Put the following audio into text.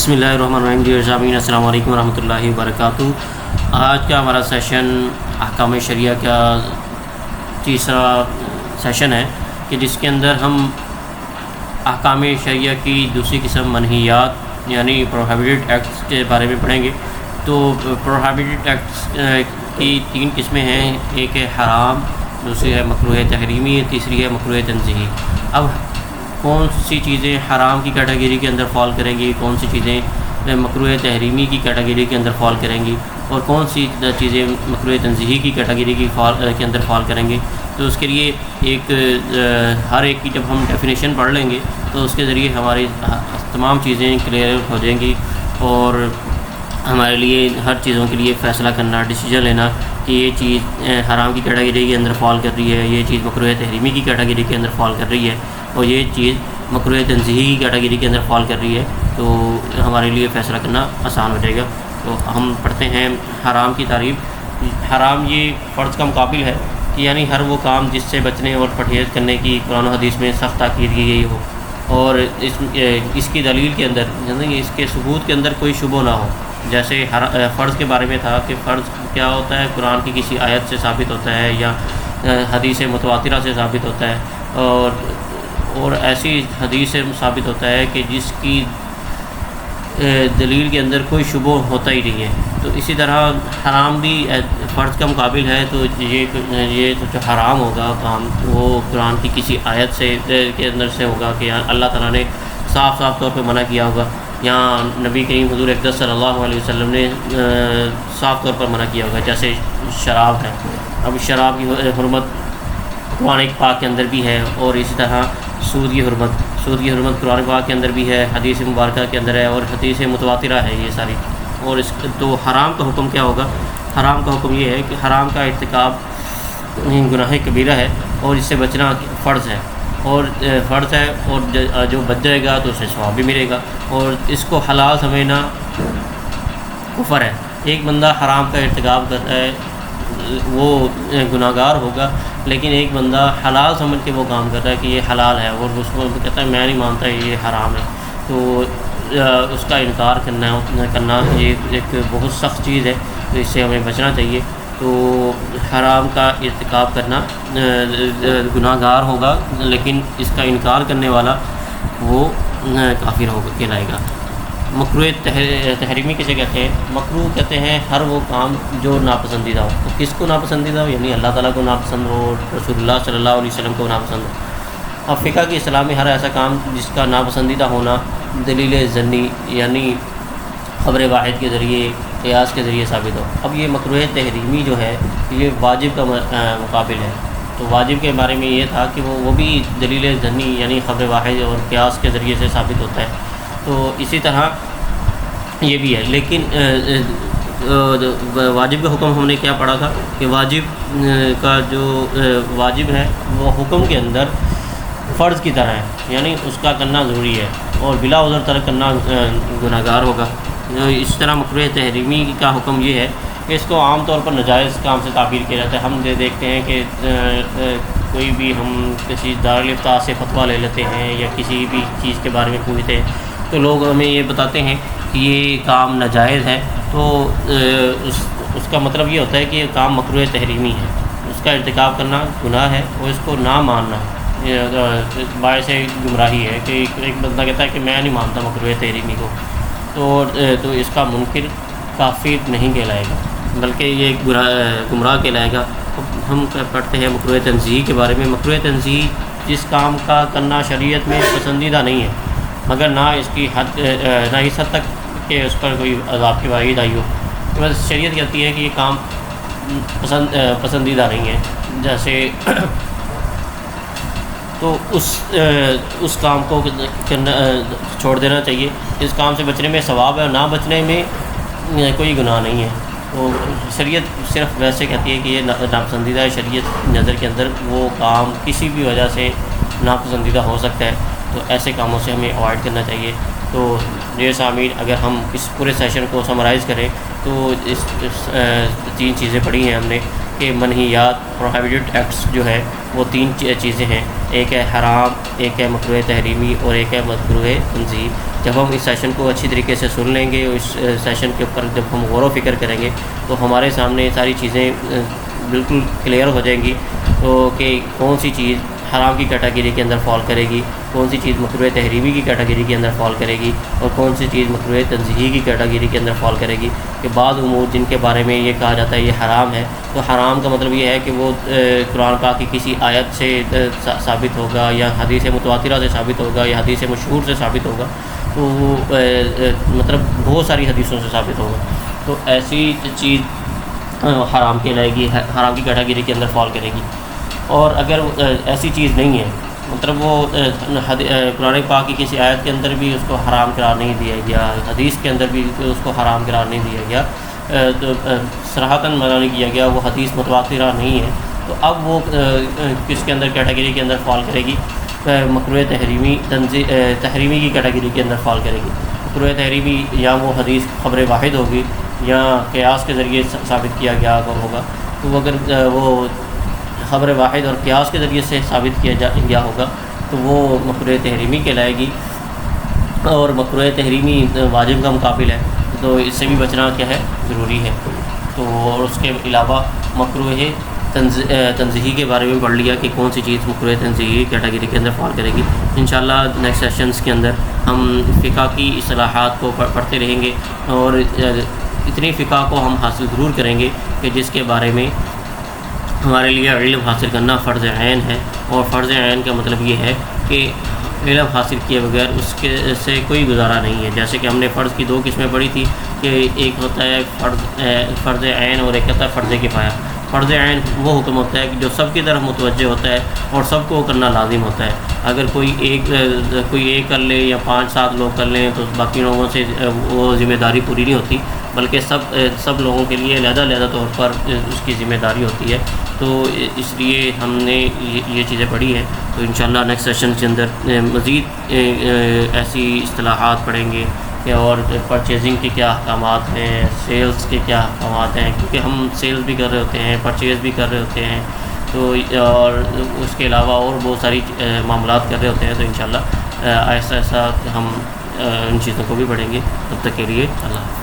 بسم اللہ الرحمن الرحیم۔ ڈیئر سامعین، السلام علیکم ورحمۃ اللہ وبرکاتہ۔ آج کا ہمارا سیشن احکام شریعہ کا تیسرا سیشن ہے کہ جس کے اندر ہم احکام شریعہ کی دوسری قسم منہیات یعنی پروہیبٹڈ ایکٹس کے بارے میں پڑھیں گے۔ تو پروہیبٹڈ ایکٹس کی تین قسمیں ہیں، ایک ہے حرام، دوسری ہے مکروہ تحریمی، تیسری ہے مکروہ تنزیہی۔ اب کون سی چیزیں حرام کی کیٹیگری کے اندر فال کریں گی، کون سی چیزیں مکروہ تحریمی کی کیٹیگری کے اندر فال کریں گی، اور کون سی چیزیں مکروہ تنزیہی کی کیٹیگری کے اندر فال کریں گی، تو اس کے لیے ایک ہر ایک کی جب ہم ڈیفینیشن پڑھ لیں گے تو اس کے ذریعے ہماری تمام چیزیں کلیئر ہو جائیں گی، اور ہمارے لیے ہر چیزوں کے لیے فیصلہ کرنا، ڈیسیجن لینا کہ یہ چیز حرام کی کیٹیگری کے اندر فال کر رہی ہے، یہ چیز مکروہ تحریمی کی کیٹیگری کے اندر فال کر رہی ہے، اور یہ چیز مکروہ تنزیہی کی کیٹیگری کے اندر فال کر رہی ہے، تو ہمارے لیے فیصلہ کرنا آسان ہو جائے گا۔ تو ہم پڑھتے ہیں حرام کی تعریف۔ حرام یہ فرض کا مقابل ہے کہ یعنی ہر وہ کام جس سے بچنے اور پرہیز کرنے کی قرآن و حدیث میں سخت تاکید کی گئی ہو، اور اس کی دلیل کے اندر یعنی اس کے ثبوت کے اندر کوئی شبہ نہ ہو۔ جیسے فرض کے بارے میں تھا کہ فرض کیا ہوتا ہے، قرآن کی کسی آیت سے ثابت ہوتا ہے یا حدیث متواترہ سے ثابت ہوتا ہے، اور ایسی حدیث سے ثابت ہوتا ہے کہ جس کی دلیل کے اندر کوئی شبہ ہوتا ہی نہیں ہے۔ تو اسی طرح حرام بھی فرض کا مقابل ہے۔ تو یہ جو حرام ہوگا کام وہ قرآن کی کسی آیت سے کے اندر سے ہوگا کہ اللہ تعالیٰ نے صاف طور پہ منع کیا ہوگا، یا نبی کریم حضور اقدس صلی اللہ علیہ وسلم نے صاف طور پر منع کیا ہوگا، جیسے شراب ہے۔ اب شراب کی حرمت قرآن پاک کے اندر بھی ہے، اور اسی طرح سود کی حرمت قرآن پاک کے اندر بھی ہے، حدیث مبارکہ کے اندر ہے، اور حدیث متواترہ ہے یہ ساری۔ اور تو حرام کا حکم کیا ہوگا؟ حرام کا حکم یہ ہے کہ حرام کا ارتکاب گناہ کبیرہ ہے، اور اس سے بچنا فرض ہے، اور جو بچ جائے گا تو اسے ثواب بھی ملے گا، اور اس کو حلال سمجھنا کفر ہے۔ ایک بندہ حرام کا ارتکاب کرتا ہے وہ گناہ گار ہوگا، لیکن ایک بندہ حلال سمجھ کے وہ کام کرتا ہے کہ یہ حلال ہے، اور اس کو کہتا ہے میں نہیں مانتا یہ حرام ہے، تو اس کا انکار کرنا یہ ایک بہت سخت چیز ہے، تو اس سے ہمیں بچنا چاہیے۔ تو حرام کا ارتکاب کرنا گناہ گار ہوگا، لیکن اس کا انکار کرنے والا وہ کافر کہلائے گا۔ مکروہ تحریمی کسے کہتے ہیں؟ مکروہ کہتے ہیں ہر وہ کام جو ناپسندیدہ ہو۔ تو کس کو ناپسندیدہ ہو؟ یعنی اللہ تعالیٰ کو ناپسند ہو، رسول اللہ صلی اللہ علیہ وسلم کو ناپسند ہو۔ اب فقہ کی اصطلاح میں ہر ایسا کام جس کا ناپسندیدہ ہونا دلیل ظنی یعنی خبر واحد کے ذریعے، قیاس کے ذریعے ثابت ہو۔ اب یہ مکروہ تحریمی جو ہے یہ واجب کا مقابل ہے۔ تو واجب کے بارے میں یہ تھا کہ وہ بھی دلیل ظنی یعنی خبر واحد اور قیاس کے ذریعے سے ثابت ہوتا ہے۔ تو اسی طرح یہ بھی ہے، لیکن واجب کا حکم ہم نے کیا پڑھا تھا کہ واجب کا جو واجب ہے وہ حکم کے اندر فرض کی طرح ہے، یعنی اس کا کرنا ضروری ہے، اور بلا عذر ترک کرنا گناہ گار ہوگا۔ اس طرح مکروہ تحریمی کا حکم یہ ہے کہ اس کو عام طور پر ناجائز کام سے تعبیر کیا جاتا ہے۔ ہم دیکھتے ہیں کہ کوئی بھی ہم کسی دارالفتاء سے فتویٰ لے لیتے ہیں یا کسی بھی چیز کے بارے میں پوچھتے ہیں، تو لوگ ہمیں یہ بتاتے ہیں کہ یہ کام ناجائز ہے، تو اس کا مطلب یہ ہوتا ہے کہ یہ کام مکروہ تحریمی ہے، اس کا ارتکاب کرنا گناہ ہے، اور اس کو نہ ماننا باعث گمراہی ہے۔ کہ ایک بندہ کہتا ہے کہ میں نہیں مانتا مکروہ تحریمی کو، تو اس کا منکر کافر نہیں کہلائے گا، بلکہ یہ گمراہ کہلائے گا۔ ہم پڑھتے ہیں مکروہ تنزیہی کے بارے میں۔ مکروہ تنزیہی جس کام کا کرنا شریعت میں پسندیدہ نہیں ہے، مگر نہ اس حد تک کہ اس پر کوئی عذاب کی وعید آئی ہو، بس شریعت کہتی ہے کہ یہ کام پسندیدہ نہیں ہے، جیسے تو اس کام کو چھوڑ دینا چاہیے۔ اس کام سے بچنے میں ثواب ہے، اور نہ بچنے میں کوئی گناہ نہیں ہے۔ تو شریعت صرف ویسے کہتی ہے کہ یہ ناپسندیدہ ہے، شریعت نظر کے اندر وہ کام کسی بھی وجہ سے ناپسندیدہ ہو سکتا ہے، تو ایسے کاموں سے ہمیں اوائڈ کرنا چاہیے۔ تو ڈیئر سامعین، اگر ہم اس پورے سیشن کو سمرائز کریں تو اس تین چیزیں پڑھی ہیں ہم نے کہ منہیات پروہیبٹڈ ایکٹس جو ہے وہ 3 چیزیں ہیں، ایک ہے حرام، ایک ہے مکروہ تحریمی اور ایک ہے مکروہ تنزیہی۔ جب ہم اس سیشن کو اچھی طریقے سے سن لیں گے اور اس سیشن کے اوپر جب ہم غور و فکر کریں گے تو ہمارے سامنے ساری چیزیں بالکل کلیئر ہو جائیں گی، تو کہ کون سی چیز حرام کی کیٹیگری کے اندر فال کرے گی، کون سی چیز مکروہ تحریمی کی کیٹیگری کے اندر فال کرے گی اور کون سی چیز مکروہ تنزیہی کی کیٹیگری کے اندر فال کرے گی۔ کہ بعض امور جن کے بارے میں یہ کہا جاتا ہے یہ حرام ہے، تو حرام کا مطلب یہ ہے کہ وہ قرآن پاک کی کسی آیت سے ثابت ہوگا یا حدیث متواترہ سے ثابت ہوگا یا حدیث مشہور سے ثابت ہوگا، تو وہ مطلب بہت ساری حدیثوں سے ثابت ہوگا، تو ایسی چیز حرام کہلائے گی، حرام کی کیٹیگری کے اندر فال کرے گی۔ اور اگر ایسی چیز نہیں ہے، مطلب وہ قرآن پاک کی کسی آیت کے اندر بھی اس کو حرام قرار نہیں دیا گیا، حدیث کے اندر بھی اس کو حرام قرار نہیں دیا گیا، تو صراحتاً منع نہیں کیا گیا، وہ حدیث متواترہ نہیں ہے، تو اب وہ کس کے اندر کیٹیگری کے اندر فال کرے گی؟ مکروہ تحریمی کی کیٹیگری کے اندر فال کرے گی۔ مکروہ تحریمی یا وہ حدیث خبر واحد ہوگی یا قیاس کے ذریعے ثابت کیا گیا ہوگا، تو وہ اگر وہ خبر واحد اور قیاس کے ذریعے سے ثابت کیا گیا ہوگا تو وہ مکروہ تحریمی کہلائے گی، اور مکروہ تحریمی واجب کا مقابل ہے، تو اس سے بھی بچنا کیا ہے، ضروری ہے۔ تو اور اس کے علاوہ مکروہ تنزیہی کے بارے میں پڑھ لیا کہ کون سی چیز مکروہ تنزیہی کیٹیگری کے اندر فال کرے گی۔ انشاءاللہ نیکسٹ سیشنز کے اندر ہم فقہ کی اصطلاحات کو پڑھتے رہیں گے، اور اتنی فقہ کو ہم حاصل ضرور کریں گے کہ جس کے بارے میں ہمارے لیے علم حاصل کرنا فرض عین ہے، اور فرض عین کا مطلب یہ ہے کہ علم حاصل کیے بغیر اس کے سے کوئی گزارا نہیں ہے۔ جیسے کہ ہم نے فرض کی 2 قسمیں پڑھی تھی کہ ایک ہوتا ہے فرض عین اور ایک ہوتا ہے فرض کفایہ۔ فرض عین وہ حکم ہوتا ہے کہ جو سب کی طرف متوجہ ہوتا ہے اور سب کو کرنا لازم ہوتا ہے۔ اگر کوئی ایک کر لے یا 5-7 لوگ کر لیں تو باقی لوگوں سے وہ ذمہ داری پوری نہیں ہوتی، بلکہ سب لوگوں کے لیے علیحدہ طور پر اس کی ذمہ داری ہوتی ہے۔ تو اس لیے ہم نے یہ چیزیں پڑھی ہیں، تو انشاءاللہ نیکسٹ سیشن کے اندر مزید ایسی اصطلاحات پڑھیں گے کہ اور پرچیزنگ کے کیا احکامات ہیں، سیلز کے کیا احکامات ہیں، کیونکہ ہم سیلز بھی کر رہے ہوتے ہیں، پرچیز بھی کر رہے ہوتے ہیں، تو اور اس کے علاوہ اور بہت ساری معاملات کر رہے ہوتے ہیں، تو انشاءاللہ ایسا ہم ان چیزوں کو بھی پڑھیں گے۔ تب تک کے لیے اللہ حافظ۔